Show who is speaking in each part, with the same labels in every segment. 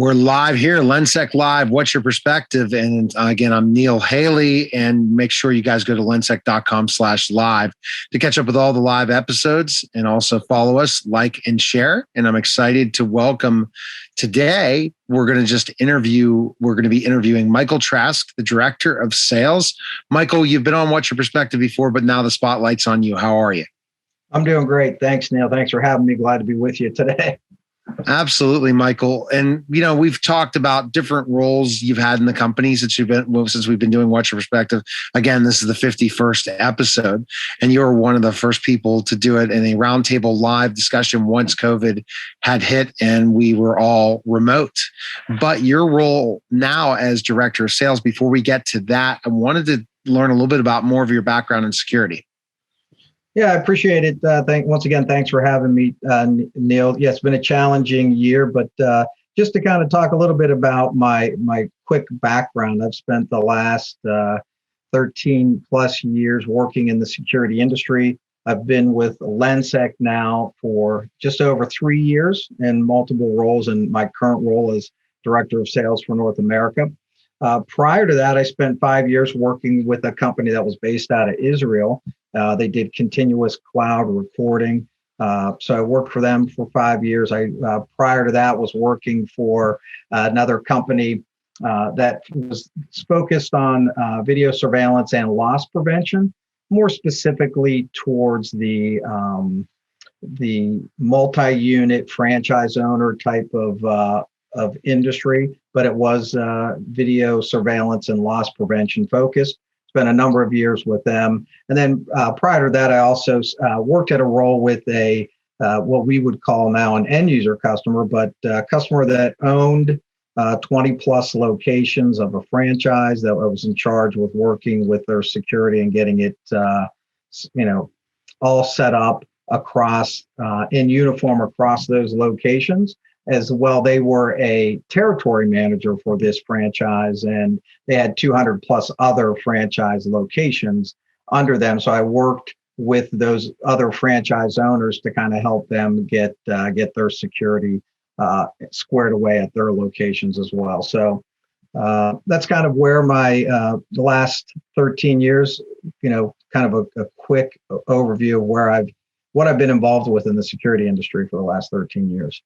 Speaker 1: We're live here, Lensec Live. What's your perspective? And again, I'm Neil Haley, and make sure you guys go to lensec.com/live to catch up with all the live episodes, and also follow us, like, and share. And I'm excited to welcome today. We're going to be interviewing Michael Trask, the Director of Sales. Michael, you've been on What's Your Perspective before, but now the spotlight's on you. How are you?
Speaker 2: I'm doing great. Thanks, Neil. Thanks for having me. Glad to be with you today.
Speaker 1: Absolutely, Michael. And, we've talked about different roles you've had in the companies that you've been, since we've been doing What's Your Perspective. Again, this is the 51st episode, and you were one of the first people to do it in a roundtable live discussion once COVID had hit and we were all remote. But your role now as Director of Sales, before we get to that, I wanted to learn a little bit about more of your background in security.
Speaker 2: Yeah, I appreciate it. Once again, thanks for having me, Neil. Yeah, it's been a challenging year, but just to kind of talk a little bit about my quick background, I've spent the last 13 plus years working in the security industry. I've been with Lensec now for just over 3 years in multiple roles, and my current role is Director of Sales for North America. Prior to that, I spent 5 years working with a company that was based out of Israel. They did continuous cloud recording. So I worked for them for 5 years. Prior to that, was working for another company that was focused on video surveillance and loss prevention, more specifically towards the multi-unit franchise owner type of industry, but it was video surveillance and loss prevention focused. Spent a number of years with them. And then prior to that, I also worked at a role with a what we would call now an end user customer, but a customer that owned 20 plus locations of a franchise that I was in charge with working with their security and getting it all set up across in uniform across those locations. As well, they were a territory manager for this franchise, and they had 200 plus other franchise locations under them. So I worked with those other franchise owners to kind of help them get their security squared away at their locations as well. So that's kind of where my the last 13 years, kind of a quick overview of what I've been involved with in the security industry for the last 13 years.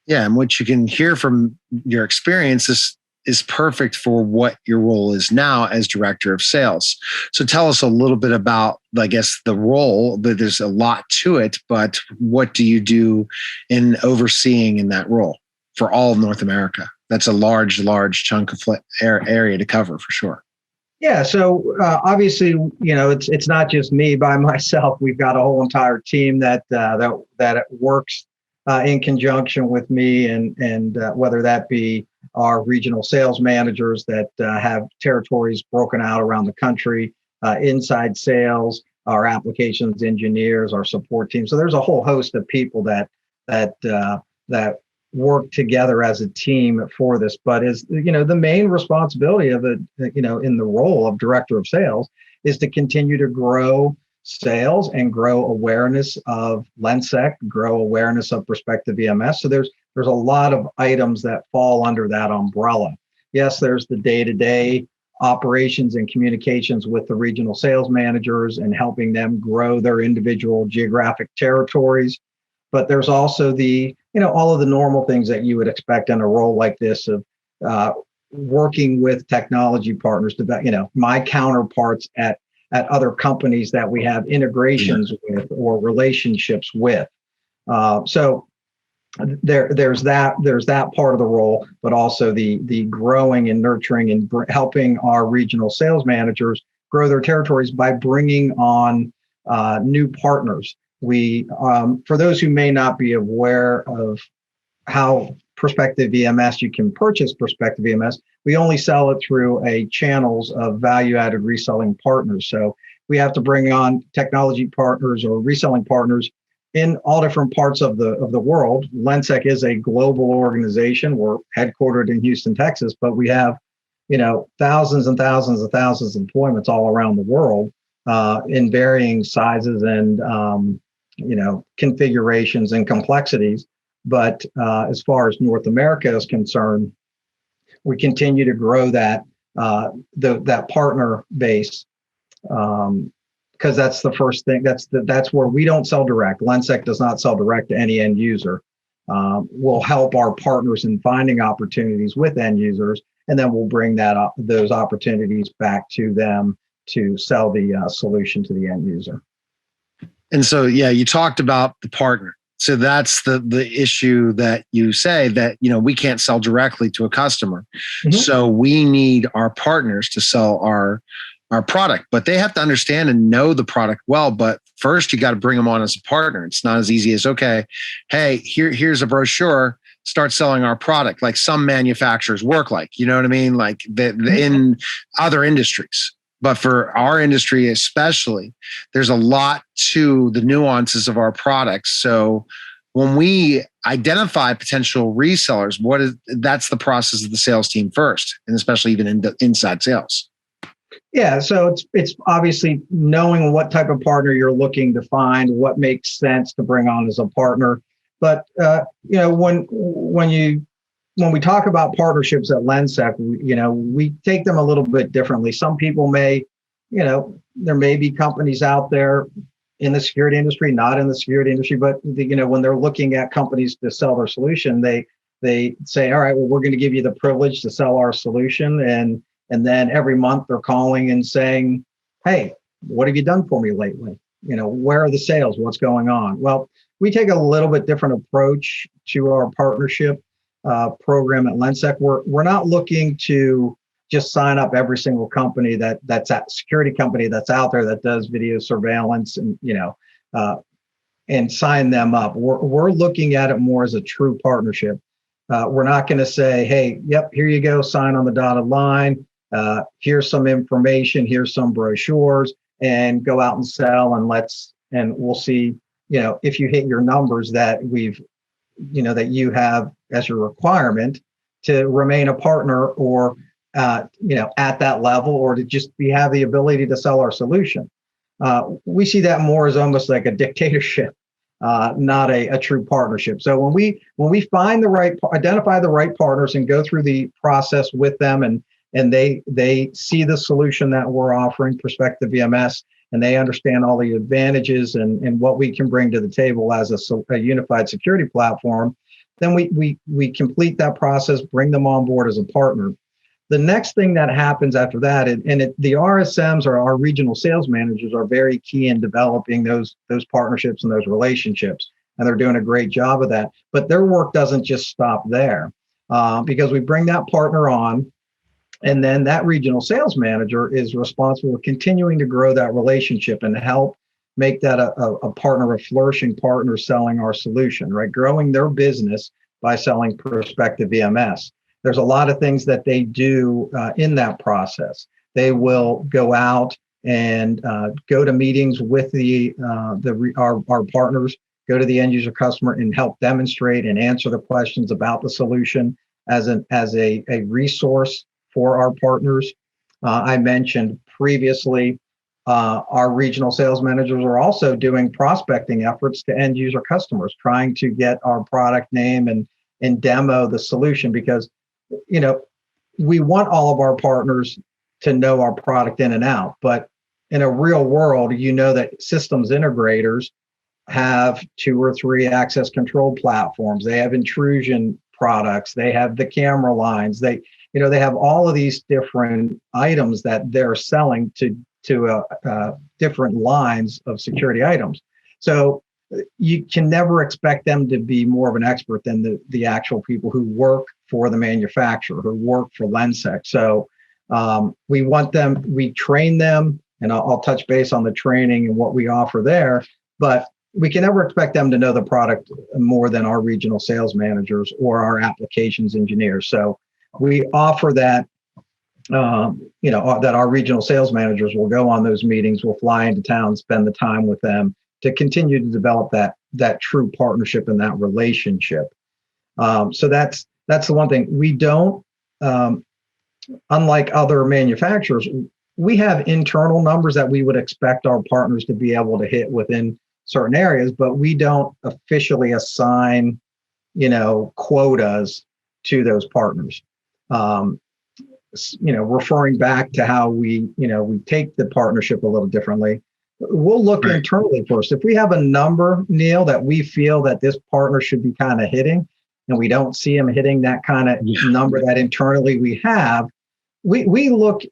Speaker 1: Yeah, and what you can hear from your experience is perfect for what your role is now as Director of Sales. So tell us a little bit about, I guess, the role. But there's a lot to it, but what do you do in overseeing in that role for all of North America? That's a large chunk of area to cover for sure.
Speaker 2: Yeah, so obviously, it's not just me by myself. We've got a whole entire team that works in conjunction with me, and whether that be our regional sales managers that have territories broken out around the country, inside sales, our applications engineers, our support team. So there's a whole host of people that work together as a team for this. But the main responsibility of it, in the role of Director of Sales, is to continue to grow sales and grow awareness of Lensec, grow awareness of Prospective EMS. So there's a lot of items that fall under that umbrella. Yes, there's the day-to-day operations and communications with the regional sales managers and helping them grow their individual geographic territories. But there's also all of the normal things that you would expect in a role like this of working with technology partners, my counterparts at other companies that we have integrations with or relationships with. So there's that part of the role, but also the growing and nurturing and helping our regional sales managers grow their territories by bringing on new partners. We, for those who may not be aware of how Prospective EMS, you can purchase Prospective EMS. We only sell it through a channels of value-added reselling partners. So we have to bring on technology partners or reselling partners in all different parts of the world. Lensec is a global organization. We're headquartered in Houston, Texas, but we have thousands and thousands and thousands of employments all around the world in varying sizes and configurations and complexities. But as far as North America is concerned, we continue to grow that that partner base, because that's the first thing. That's where we don't sell direct. Lensec does not sell direct to any end user. We'll help our partners in finding opportunities with end users, and then we'll bring those opportunities back to them to sell the solution to the end user.
Speaker 1: And so, yeah, you talked about the partner. So that's the issue that you say that, we can't sell directly to a customer. Mm-hmm. So we need our partners to sell our product, but they have to understand and know the product well. But first you got to bring them on as a partner. It's not as easy as, okay, hey, here's a brochure, start selling our product. Like some manufacturers work like, you know what I mean? Like in other industries. But for our industry especially, there's a lot to the nuances of our products. So when we identify potential resellers, that's the process of the sales team first, and especially even in inside sales.
Speaker 2: Yeah, so it's obviously knowing what type of partner you're looking to find, what makes sense to bring on as a partner. But when we talk about partnerships at Lensec, we take them a little bit differently. Some people may, there may be companies out there in the security industry, not in the security industry, but when they're looking at companies to sell their solution, they say, all right, well, we're going to give you the privilege to sell our solution, and then every month they're calling and saying, hey, what have you done for me lately? Where are the sales? What's going on? Well, we take a little bit different approach to our partnership program at Lensec. We're not looking to just sign up every single company that's a security company that's out there that does video surveillance and sign them up. We're looking at it more as a true partnership. We're not going to say, hey, yep, here you go, sign on the dotted line. Here's some information, here's some brochures, and go out and sell, and we'll see, if you hit your numbers that that you have as your requirement to remain a partner, or at that level, or to just have the ability to sell our solution. We see that more as almost like a dictatorship, not a true partnership. So when we identify the right partners and go through the process with them, and they see the solution that we're offering, Perspective VMS, and they understand all the advantages and what we can bring to the table as a unified security platform, then we complete that process, bring them on board as a partner. The next thing that happens after that, the RSMs, or our regional sales managers, are very key in developing those partnerships and those relationships, and they're doing a great job of that. But their work doesn't just stop there, because we bring that partner on, and then that regional sales manager is responsible for continuing to grow that relationship and help make that a partner, a flourishing partner selling our solution, right? Growing their business by selling Perspective VMS. There's a lot of things that they do in that process. They will go out and go to meetings with our partners, go to the end user customer and help demonstrate and answer the questions about the solution as a resource for our partners. I mentioned previously, our regional sales managers are also doing prospecting efforts to end user customers, trying to get our product name and demo the solution, because we want all of our partners to know our product in and out. But in a real world, that systems integrators have 2 or 3 access control platforms. They have intrusion products. They have the camera lines. They have all of these different items that they're selling to different lines of security items. So you can never expect them to be more of an expert than the actual people who work for the manufacturer, who work for Lensec. So we train them, and I'll touch base on the training and what we offer there, but we can never expect them to know the product more than our regional sales managers or our applications engineers. So we offer that, that our regional sales managers will go on those meetings, will fly into town, spend the time with them to continue to develop that true partnership and that relationship. So that's the one thing. We don't, unlike other manufacturers, we have internal numbers that we would expect our partners to be able to hit within certain areas, but we don't officially assign quotas to those partners. Referring back to how we take the partnership a little differently. We'll look
Speaker 1: Right.
Speaker 2: internally first. If we have a number, Neil, that we feel that this partner should be kind of hitting, and we don't see him hitting that kind of number that internally we have, we look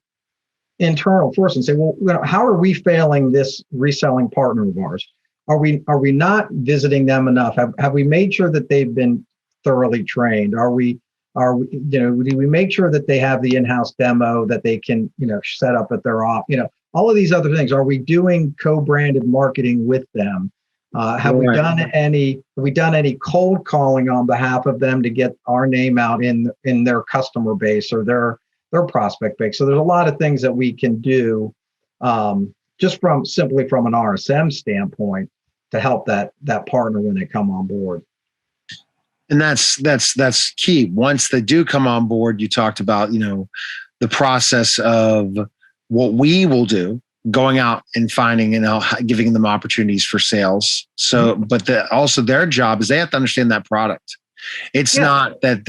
Speaker 2: internal first and say, well, how are we failing this reselling partner of ours? Are we not visiting them enough? Have we made sure that they've been thoroughly trained? Do we make sure that they have the in-house demo that they can, set up at their office? All of these other things. Are we doing co-branded marketing with them? Have we done any cold calling on behalf of them to get our name out in their customer base or their prospect base? So there's a lot of things that we can do just simply from an RSM standpoint to help that partner when they come on board.
Speaker 1: And that's key. Once they do come on board, you talked about, the process of what we will do, going out and finding and giving them opportunities for sales. So, but also their job is they have to understand that product. It's not that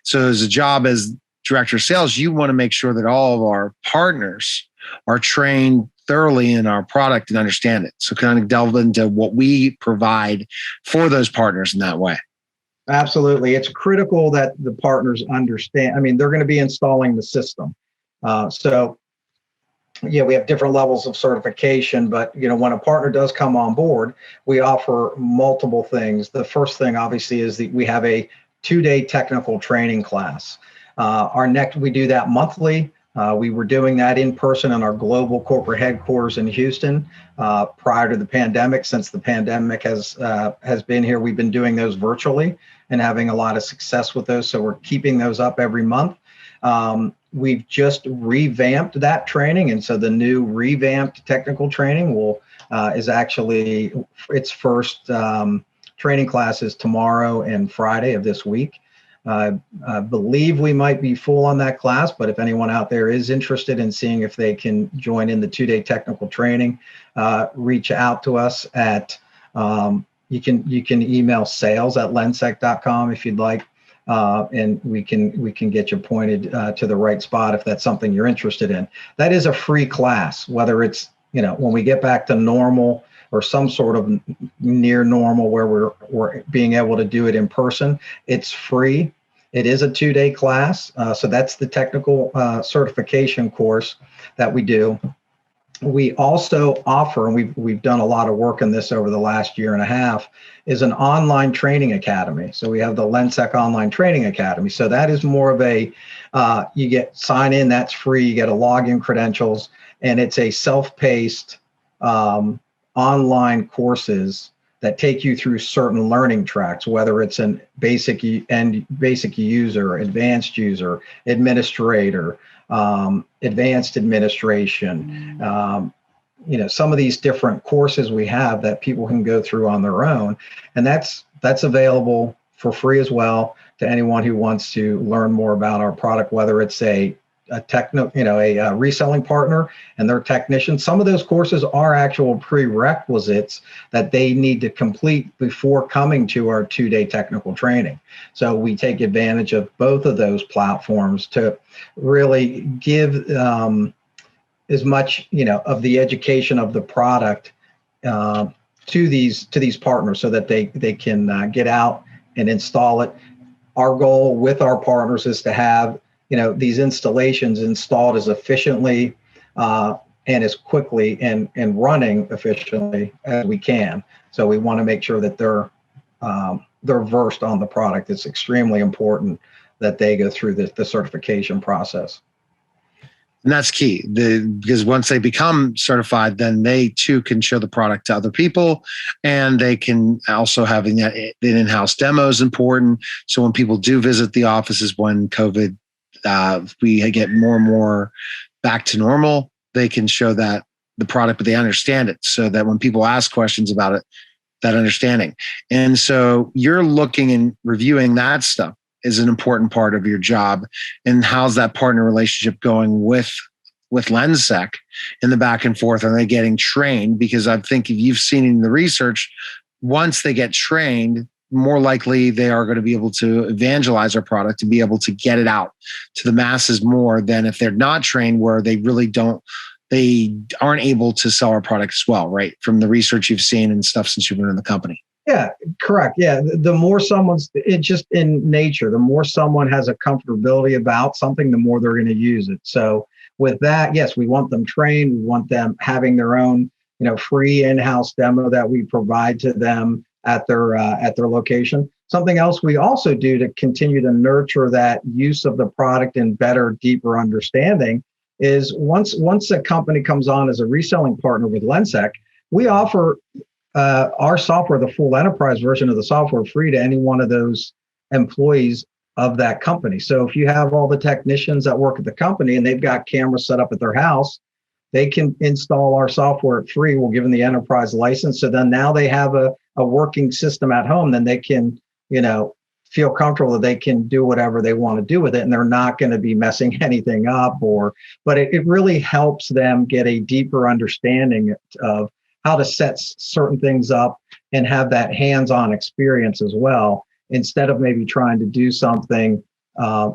Speaker 1: so as a job as director of sales, you want to make sure that all of our partners are trained thoroughly in our product and understand it. So kind of delve into what we provide for those partners in that way.
Speaker 2: Absolutely. It's critical that the partners understand. I mean, they're going to be installing the system. We have different levels of certification, but when a partner does come on board, we offer multiple things. The first thing, obviously, is that we have a 2-day technical training class. We do that monthly. We were doing that in person in our global corporate headquarters in Houston prior to the pandemic. Since the pandemic has been here, we've been doing those virtually and having a lot of success with those. So we're keeping those up every month. We've just revamped that training, and so the new revamped technical training is actually its first training classes tomorrow and Friday of this week. I believe we might be full on that class, but if anyone out there is interested in seeing if they can join in the 2-day technical training, reach out to us at you can email sales@lensec.com if you'd like, and we can get you pointed to the right spot if that's something you're interested in. That is a free class, whether it's when we get back to normal or some sort of near normal where we're being able to do it in person. It's free. It is a 2-day class. So that's the technical certification course that we do. We also offer, and we've done a lot of work in this over the last year and a half, is an online training academy. So we have the Lensec Online Training Academy. So that is more of a, sign in, that's free, you get a login credentials, and it's a self-paced online courses that take you through certain learning tracks, whether it's an basic user, advanced user, administrator, advanced administration, some of these different courses we have that people can go through on their own. And that's available for free as well to anyone who wants to learn more about our product, whether it's a reselling partner and their technician. Some of those courses are actual prerequisites that they need to complete before coming to our 2-day technical training. So we take advantage of both of those platforms to really give as much, of the education of the product to these partners so that they can get out and install it. Our goal with our partners is to have these installations installed as efficiently and as quickly and running efficiently as we can. So we want to make sure that they're versed on the product. It's extremely important that they go through the certification process.
Speaker 1: And that's key because once they become certified, then they too can show the product to other people, and they can also having that in-house demo is important. So when people do visit the offices when COVID, we get more and more back to normal, they can show that the product, but they understand it so that when people ask questions about it, that understanding. And so you're looking and reviewing that stuff is an important part of your job. And how's that partner relationship going with Lensec in the back and forth? Are they getting trained? Because I think if you've seen in the research, once they get trained, more likely they are going to be able to evangelize our product, to be able to get it out to the masses more than if they're not trained, where they aren't able to sell our product as well, right? From the research you've seen and stuff since you've been in the company.
Speaker 2: Yeah, correct. Yeah, the more it's just in nature, the more someone has a comfortability about something, the more they're going to use it. So with that, yes, we want them trained. We want them having their own, free in-house demo that we provide to them at their location. Something else we also do to continue to nurture that use of the product and better, deeper understanding is once a company comes on as a reselling partner with Lensec, we offer our software, the full enterprise version of the software, free to any one of those employees of that company. So if you have all the technicians that work at the company and they've got cameras set up at their house, they can install our software free. We'll give them the enterprise license. So then now they have a working system at home, then they can, feel comfortable that they can do whatever they want to do with it. And they're not going to be messing anything up but it really helps them get a deeper understanding of how to set certain things up and have that hands-on experience as well, instead of maybe trying to do something.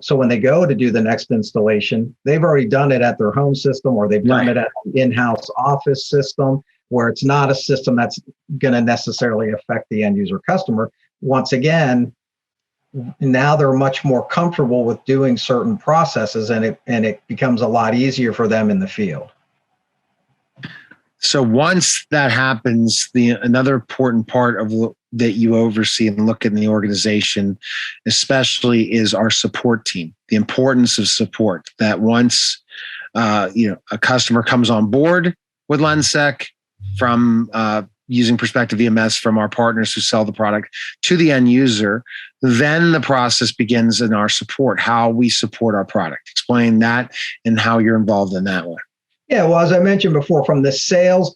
Speaker 2: So when they go to do the next installation, they've already done it at their home system, or they've done it at the in-house office system, where it's not a system that's going to necessarily affect the end user customer. Once again, now they're much more comfortable with doing certain processes, and it becomes a lot easier for them in the field.
Speaker 1: So once that happens, another important part of that you oversee and look in the organization, especially, is our support team. The importance of support. That once a customer comes on board with Lensec from using Perspective EMS from our partners who sell the product to the end user, then the process begins in our support, how we support our product. Explain that and how you're involved in that one.
Speaker 2: Yeah, well, as I mentioned before, from the sales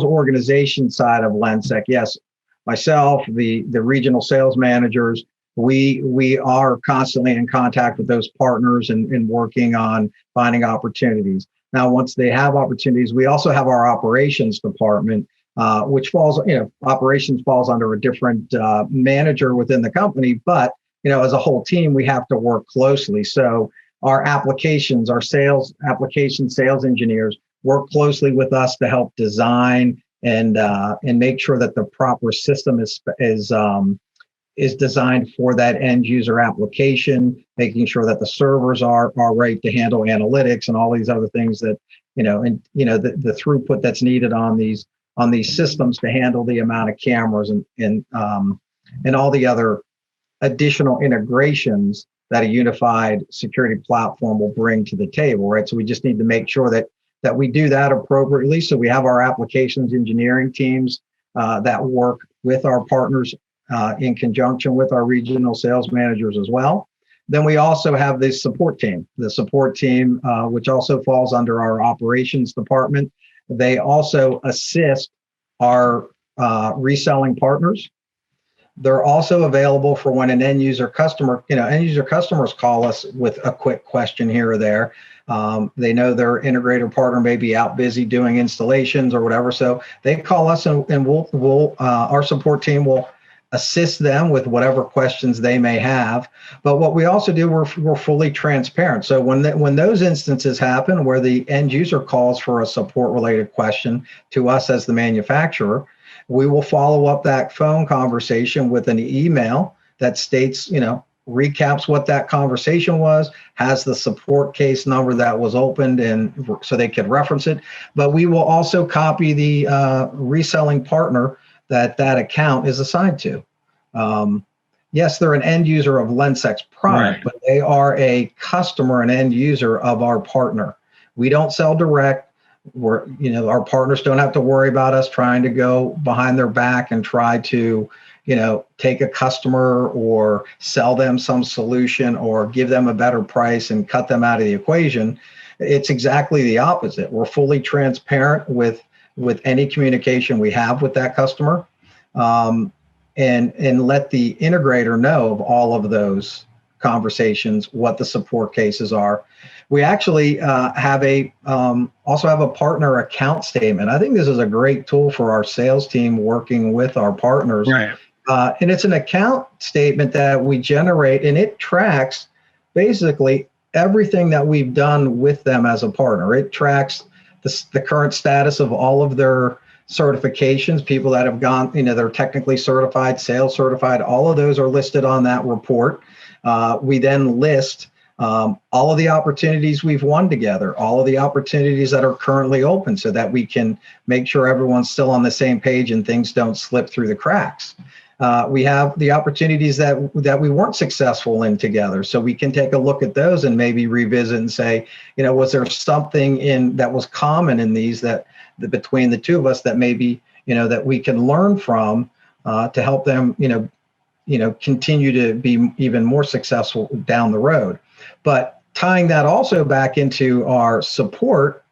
Speaker 2: organization side of Lensec, yes, myself, the regional sales managers, we are constantly in contact with those partners and working on finding opportunities. Now, once they have opportunities, we also have our operations department, which falls, operations falls under a different manager within the company, but as a whole team, we have to work closely. So our sales engineers work closely with us to help design and make sure that the proper system is designed for that end user application, making sure that the servers are right to handle analytics and all these other things that, the throughput that's needed on these systems to handle the amount of cameras and all the other additional integrations that a unified security platform will bring to the table, right? So we just need to make sure that we do that appropriately. So we have our applications engineering teams that work with our partners in conjunction with our regional sales managers as well. Then we also have the support team, which also falls under our operations department. They also assist our reselling partners. They're also available for when an end user customers call us with a quick question here or there. They know their integrator partner may be out busy doing installations or whatever. So they call us and our support team will assist them with whatever questions they may have. But what we also do, we're fully transparent. So when those instances happen where the end user calls for a support related question to us as the manufacturer, we will follow up that phone conversation with an email that states, recaps what that conversation was, has the support case number that was opened, and so they could reference it. But we will also copy the reselling partner that account is assigned to. Yes, they're an end user of Lensec's product, right, but they are a customer and end user of our partner. We don't sell direct. Our partners don't have to worry about us trying to go behind their back and try to, take a customer or sell them some solution or give them a better price and cut them out of the equation. It's exactly the opposite. We're fully transparent with any communication we have with that customer, and let the integrator know of all of those conversations, what the support cases are. We actually also have a partner account statement. I think this is a great tool for our sales team working with our partners.
Speaker 1: Right.
Speaker 2: And it's an account statement that we generate, and it tracks basically everything that we've done with them as a partner. It tracks the current status of all of their certifications, people that have gone, they're technically certified, sales certified, all of those are listed on that report. We then list all of the opportunities we've won together, all of the opportunities that are currently open, so that we can make sure everyone's still on the same page and things don't slip through the cracks. We have the opportunities that we weren't successful in together, so we can take a look at those and maybe revisit and say, was there something that was common in these that between the two of us that maybe that we can learn from to help them continue to be even more successful down the road. But tying that also back into our support,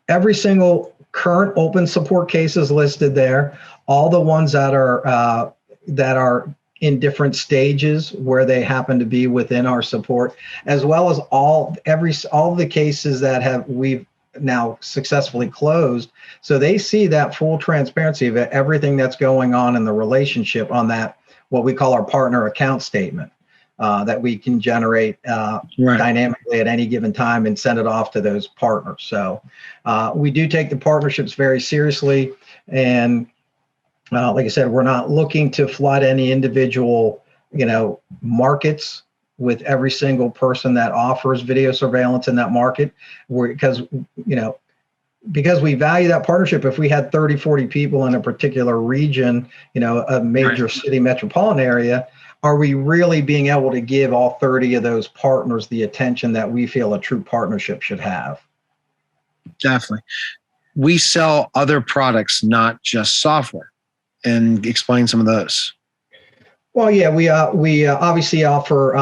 Speaker 2: every single current open support case is listed there. All the ones that are in different stages where they happen to be within our support, as well as all the cases that we've now successfully closed. So they see that full transparency of everything that's going on in the relationship on that, what we call our partner account statement, that we can generate dynamically at any given time and send it off to those partners. So we do take the partnerships very seriously. And like I said, we're not looking to flood any individual, markets with every single person that offers video surveillance in that market, because we value that partnership. If we had 30, 40 people in a particular region, a major city metropolitan area, are we really being able to give all 30 of those partners the attention that we feel a true partnership should have?
Speaker 1: Definitely. We sell other products, not just software, and explain some of those.
Speaker 2: Well, yeah, we obviously offer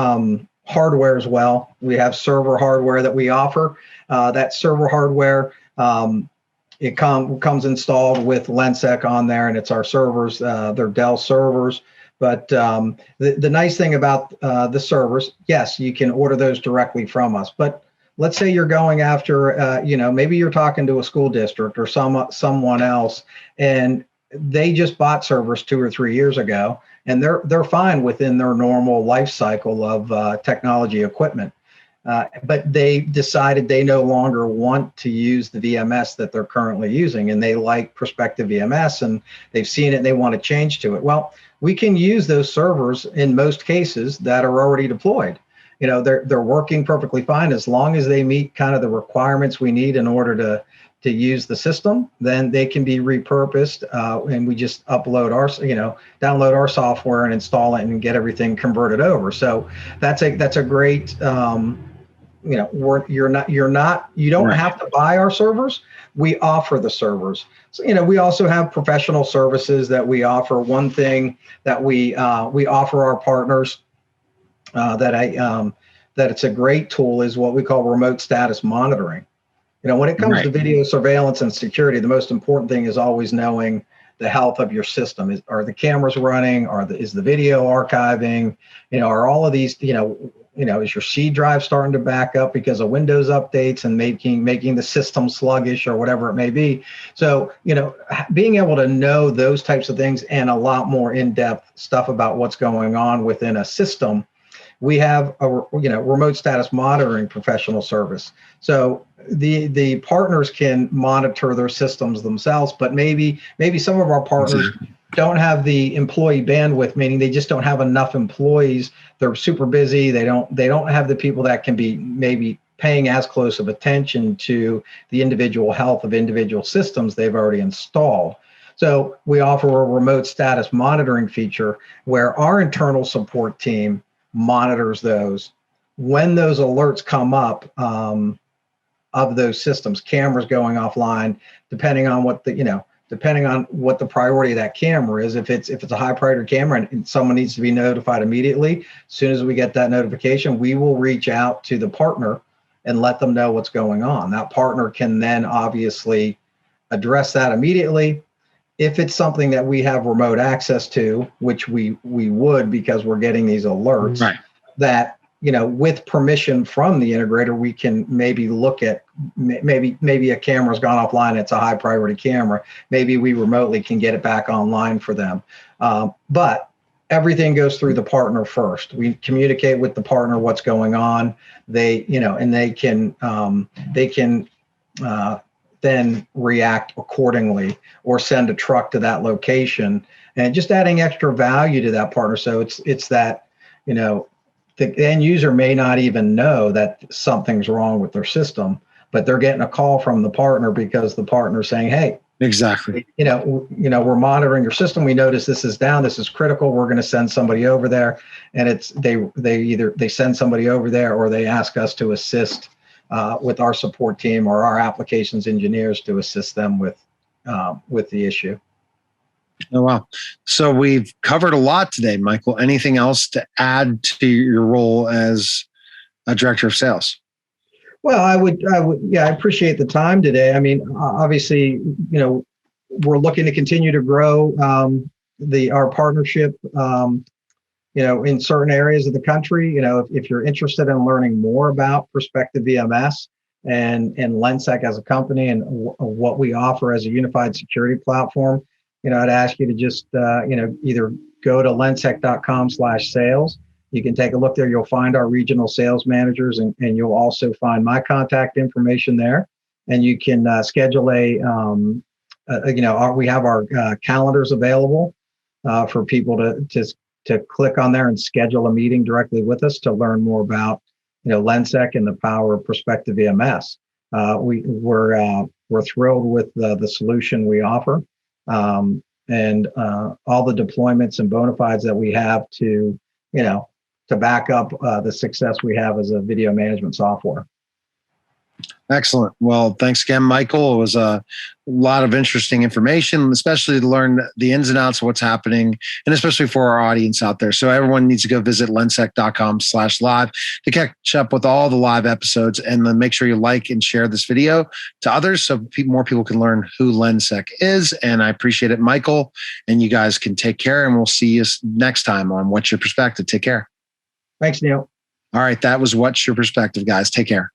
Speaker 2: hardware as well. We have server hardware that we offer. That server hardware, it comes installed with Lensec on there, and it's our servers. They're Dell servers. But the nice thing about the servers, yes, you can order those directly from us. But let's say you're going after, maybe you're talking to a school district or someone else, and they just bought servers 2 or 3 years ago, and they're fine within their normal life cycle of technology equipment. But they decided they no longer want to use the VMS that they're currently using, and they like prospective VMS, and they've seen it and they want to change to it. Well, we can use those servers in most cases that are already deployed. They're working perfectly fine as long as they meet kind of the requirements we need in order to use the system. Then they can be repurposed, and we just download our software and install it and get everything converted over. So that's a great, you don't have to buy our servers. We offer the servers. So, we also have professional services that we offer. One thing that we offer our partners that it's a great tool is what we call remote status monitoring. When it comes to video surveillance and security, the most important thing is always knowing the health of your system. Are the cameras running? Is the video archiving? Are all of these, is your C drive starting to back up because of Windows updates and making the system sluggish or whatever it may be? So, being able to know those types of things and a lot more in-depth stuff about what's going on within a system, we have a remote status monitoring professional service. So the partners can monitor their systems themselves, but maybe some of our partners don't have the employee bandwidth, meaning they just don't have enough employees. They're super busy. They don't have the people that can be maybe paying as close of attention to the individual health of individual systems they've already installed. So we offer a remote status monitoring feature where our internal support team monitors those. When those alerts come up of those systems, cameras going offline, depending on what the priority of that camera is. If it's a high priority camera and someone needs to be notified immediately, as soon as we get that notification, we will reach out to the partner and let them know what's going on. That partner can then obviously address that immediately. If it's something that we have remote access to, which we would because we're getting these alerts, that with permission from the integrator, we can maybe look at maybe a camera's gone offline. It's a high priority camera. Maybe we remotely can get it back online for them. But everything goes through the partner first. We communicate with the partner what's going on. They can then react accordingly or send a truck to that location, and just adding extra value to that partner. So it's that, the end user may not even know that something's wrong with their system, but they're getting a call from the partner because the partner's saying, hey,
Speaker 1: exactly.
Speaker 2: We're monitoring your system. We notice this is down. This is critical. We're going to send somebody over there. And they send somebody over there, or they ask us to assist with our support team or our applications engineers to assist them with the issue.
Speaker 1: Oh, wow. So we've covered a lot today, Michael. Anything else to add to your role as a director of sales?
Speaker 2: Well, I appreciate the time today. I mean, obviously, we're looking to continue to grow our partnership, in certain areas of the country. If you're interested in learning more about Perspective VMS and Lensec as a company and what we offer as a unified security platform, I'd ask you to just, either go to lensec.com/sales. You can take a look there. You'll find our regional sales managers, and you'll also find my contact information there. And you can schedule we have our calendars available for people to click on there and schedule a meeting directly with us to learn more about, Lensec and the power of Perspective VMS. We're thrilled with the solution we offer, and all the deployments and bona fides that we have to back up the success we have as a video management software.
Speaker 1: Excellent. Well, thanks again, Michael. It was a lot of interesting information, especially to learn the ins and outs of what's happening, and especially for our audience out there. So everyone needs to go visit lensec.com/live to catch up with all the live episodes, and then make sure you like and share this video to others so more people can learn who Lensec is. And I appreciate it, Michael, and you guys can take care, and we'll see you next time on What's Your Perspective. Take care.
Speaker 2: Thanks, Neil.
Speaker 1: All right. That was What's Your Perspective, guys. Take care.